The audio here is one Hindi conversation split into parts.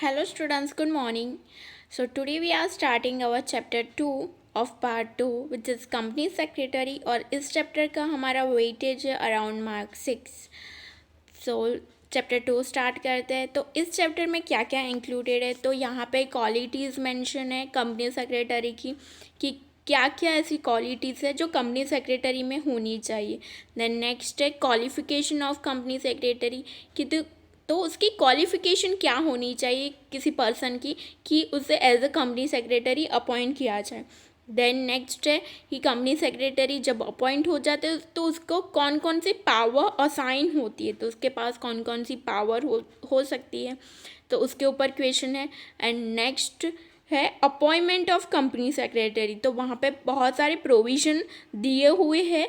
Hello students, good morning. So today we are starting our chapter 2 of part 2 which is company secretary और इस chapter का हमारा weightage है around mark 6. So chapter 2 start करते हैं. तो इस चैप्टर में क्या क्या इंक्लूडेड है, तो यहाँ पे क्वालिटीज़ मेंशन है कंपनी सेक्रेटरी की कि क्या क्या ऐसी क्वालिटीज़ है जो कंपनी सेक्रेटरी में होनी चाहिए. देन नेक्स्ट है क्वालिफिकेशन ऑफ कंपनी सेक्रेटरी कि तो उसकी क्वालिफ़िकेशन क्या होनी चाहिए किसी पर्सन की कि उसे as a company secretary appoint किया जाए. देन नेक्स्ट है कि कंपनी सेक्रेटरी जब अपॉइंट हो जाते हैं तो उसको कौन कौन सी पावर असाइन होती है, तो उसके पास कौन कौन सी पावर हो सकती है, तो उसके ऊपर क्वेश्चन है. एंड नेक्स्ट है अपॉइंटमेंट ऑफ कंपनी सेक्रेटरी. तो वहाँ पे बहुत सारे प्रोविज़न दिए हुए हैं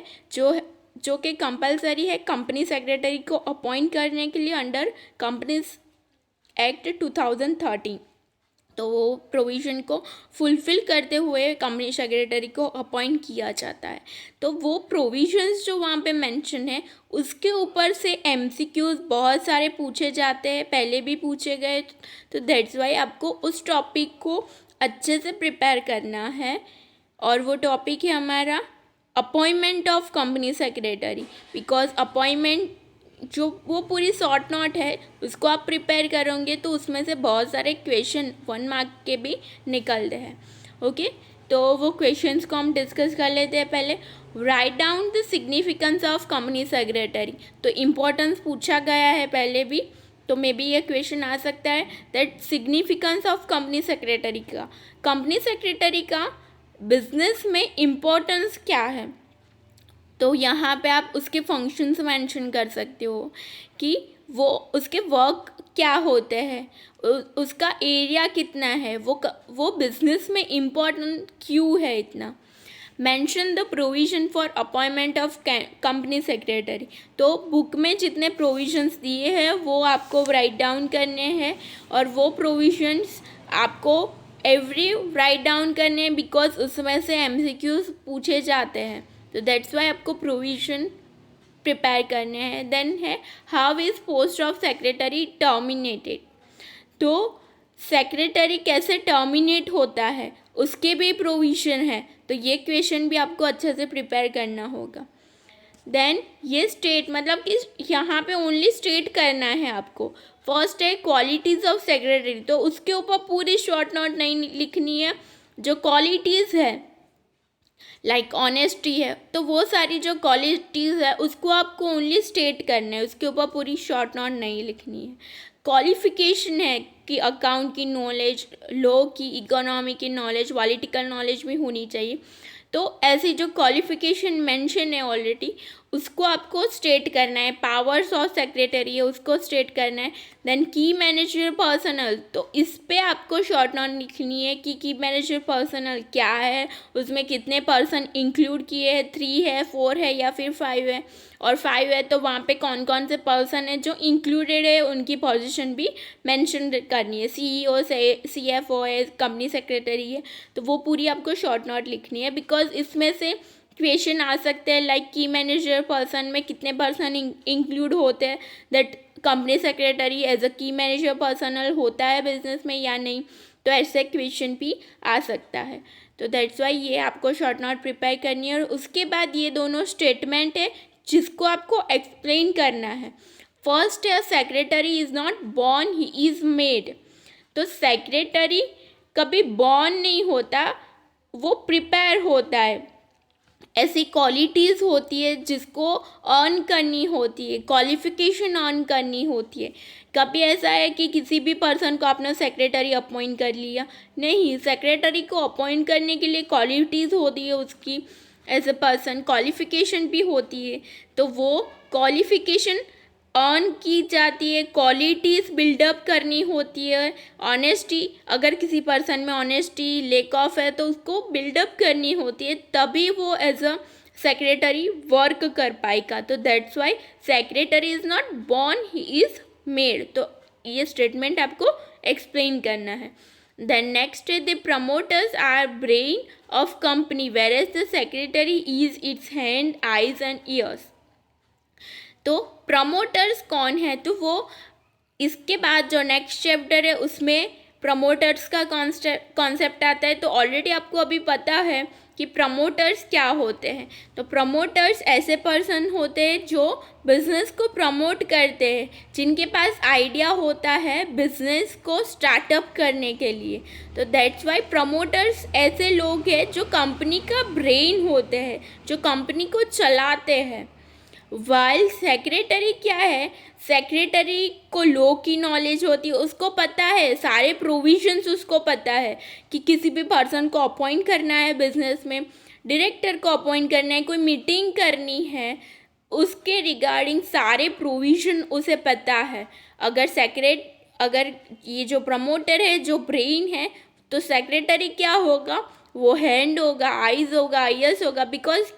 जो कि कंपलसरी है कंपनी सेक्रेटरी को अपॉइंट करने के लिए अंडर कंपनीज एक्ट 2013. तो वो प्रोविज़न को फुलफ़िल करते हुए कंपनी सेक्रेटरी को अपॉइंट किया जाता है. तो वो प्रोविज़न्स जो वहाँ पे मेंशन है उसके ऊपर से एमसीक्यूज़ बहुत सारे पूछे जाते हैं, पहले भी पूछे गए. तो दैट्स वाई आपको उस टॉपिक को अच्छे से प्रिपेयर करना है. और वो टॉपिक है हमारा appointment of company secretary. Because appointment जो वो पूरी शॉर्ट नोट है उसको आप प्रिपेयर करोगे तो उसमें से बहुत सारे क्वेश्चन 1 मार्क के भी निकलते हैं. ओके, तो वो क्वेश्चंस को हम डिस्कस कर लेते हैं. पहले write down the significance of company secretary. तो इम्पोर्टेंस पूछा गया है पहले भी, तो मे बी ये क्वेश्चन आ सकता है that significance of company secretary का बिजनेस में इम्पोर्टेंस क्या है. तो यहाँ पे आप उसके फंक्शंस मेंशन कर सकते हो कि वो उसके वर्क क्या होते हैं, उसका एरिया कितना है, वो बिजनेस में इम्पोर्टेंट क्यों है इतना. Mention the provision for appointment of company secretary. तो बुक में जितने प्रोविज़न्स दिए हैं वो आपको राइट डाउन करने हैं और वो प्रोविज़न्स आपको एवरी राइट डाउन करने हैं बिकॉज उसमें से एमसीक्यूज पूछे जाते हैं. तो दैट्स वाई आपको प्रोविज़न प्रिपेयर करने हैं. देन है how is post of secretary terminated. तो सेक्रेटरी कैसे टर्मिनेट होता है उसके भी प्रोविज़न है. तो ये क्वेश्चन भी आपको अच्छे से प्रिपेयर करना होगा. देन ये स्टेट मतलब कि यहाँ पे ओनली स्टेट करना है आपको. फर्स्ट है क्वालिटीज़ ऑफ सेक्रेटरी. तो उसके ऊपर पूरी शॉर्ट नोट नहीं लिखनी है. जो क्वालिटीज़ है लाइक ऑनेस्टी है, तो वो सारी जो क्वालिटीज़ है उसको आपको ओनली स्टेट करना है, उसके ऊपर पूरी शॉर्ट नोट नहीं लिखनी है. क्वालिफिकेशन है कि अकाउंट की नॉलेज, लॉ की, इकोनॉमी की नॉलेज, पॉलिटिकल नॉलेज भी होनी चाहिए. तो ऐसी जो क्वालिफिकेशन मेंशन है ऑलरेडी उसको आपको स्टेट करना है. पावर्स ऑफ सेक्रेटरी है उसको स्टेट करना है. देन की मैनेजर पर्सनल, तो इस पे आपको शॉर्ट नोट लिखनी है कि की मैनेजर पर्सनल क्या है, उसमें कितने पर्सन इंक्लूड किए हैं, 3 है, 4 है या फिर 5 है. और 5 है तो वहाँ पे कौन कौन से पर्सन है जो इंक्लूडेड है उनकी पोजीशन भी मेंशन करनी है. सीईओ से सीएफओ है, कंपनी सेक्रेटरी है, तो वो पूरी आपको शॉर्ट नोट लिखनी है. बिकॉज इसमें से क्वेश्चन आ सकते हैं लाइक की मैनेजर पर्सन में कितने पर्सन इंक्लूड होते हैं, that company secretary as a की मैनेजर पर्सनल होता है बिजनेस में या नहीं. तो ऐसे क्वेश्चन भी आ सकता है. तो दैट्स वाई ये आपको शॉर्ट नोट प्रिपेयर करनी है. और उसके बाद ये दोनों स्टेटमेंट है जिसको आपको एक्सप्लेन करना है. फर्स्ट है secretary is not born, he is made. तो सेक्रेटरी कभी बॉर्न नहीं होता, वो प्रिपेयर होता है. ऐसी क्वालिटीज़ होती है जिसको अर्न करनी होती है, क्वालिफिकेशन अर्न करनी होती है. कभी ऐसा है कि किसी भी पर्सन को आपने सेक्रेटरी अपॉइंट कर लिया, नहीं. सेक्रेटरी को अपॉइंट करने के लिए क्वालिटीज़ होती है उसकी एज अ पर्सन, क्वालिफिकेशन भी होती है. तो वो क्वालिफिकेशन अर्न की जाती है, क्वालिटीज़ बिल्डअप करनी होती है. ऑनेस्टी, अगर किसी पर्सन में ऑनेस्टी लेक ऑफ है तो उसको बिल्डअप करनी होती है, तभी वो एज अ सेक्रेटरी वर्क कर पाएगा. तो that's why secretary is not born, he is made. तो ये स्टेटमेंट आपको एक्सप्लेन करना है. देन नेक्स्ट है the promoters are brain of company whereas the secretary is its hand, eyes and ears. तो प्रमोटर्स कौन है, तो वो इसके बाद जो नेक्स्ट चैप्टर है उसमें प्रमोटर्स का कॉन्सेप्ट आता है। तो ऑलरेडी आपको अभी पता है कि प्रमोटर्स क्या होते हैं। तो प्रमोटर्स ऐसे पर्सन होते हैं जो बिजनेस को प्रमोट करते हैं, जिनके पास आइडिया होता है बिजनेस को स्टार्टअप करने के लिए। तो दैट्स वाई प्रमोटर्स ऐसे लोग हैं जो कंपनी का ब्रेन होते हैं, जो कंपनी को चलाते हैं। वाइल सेक्रेटरी क्या है, सेक्रेटरी को लॉ की नॉलेज होती है, उसको पता है सारे प्रोविजंस, उसको पता है कि किसी भी पर्सन को अपॉइंट करना है बिजनेस में, डायरेक्टर को अपॉइंट करना है, कोई मीटिंग करनी है, उसके रिगार्डिंग सारे प्रोविजन उसे पता है। अगर ये जो प्रमोटर है, जो ब्रेन है, तो सेक्रेटरी क्या होगा, वो हैंड होगा, आइज होगा, ईयर्स होगा, बिकॉज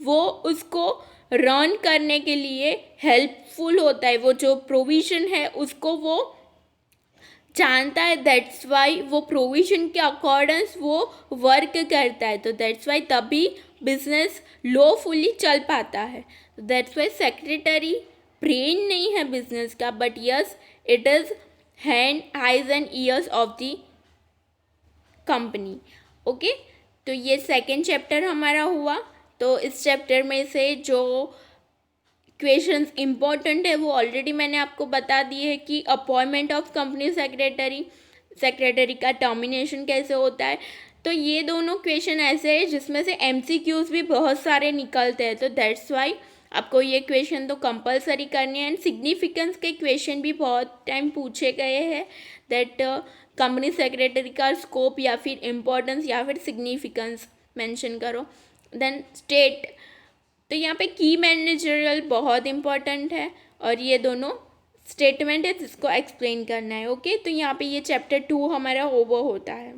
वो उसको रन करने के लिए हेल्पफुल होता है। वो जो प्रोविज़न है उसको वो जानता है, दैट्स वाई वो प्रोविज़न के अकॉर्डेंस वो वर्क करता है। तो दैट्स वाई तभी बिजनेस लॉफुली चल पाता है। दैट्स वाई सेक्रेटरी ब्रेन नहीं है बिजनेस का, but yes it is hand, eyes and years of the company. Okay, तो ये सेकेंड चैप्टर हमारा हुआ। तो इस चैप्टर में से जो क्वेश्चंस इम्पोर्टेंट है वो ऑलरेडी मैंने आपको बता दिए है कि appointment of company secretary, secretary का टर्मिनेशन कैसे होता है। तो ये दोनों क्वेश्चन ऐसे हैं जिसमें से MCQs भी बहुत सारे निकलते हैं। तो दैट्स वाई आपको ये क्वेश्चन तो कंपलसरी करने हैं। एंड सिग्निफिकेंस के क्वेश्चन भी बहुत टाइम पूछे गए हैं, दैट कंपनी सेक्रेटरी का स्कोप या फिर इम्पोर्टेंस या फिर सिग्निफिकेंस मेंशन करो। देन स्टेट, तो यहाँ पे की मैनेजरियल बहुत इम्पॉर्टेंट है और ये दोनों स्टेटमेंट है जिसको एक्सप्लेन करना है। ओके, तो यहाँ पे ये चैप्टर 2 हमारा ओवर होता है।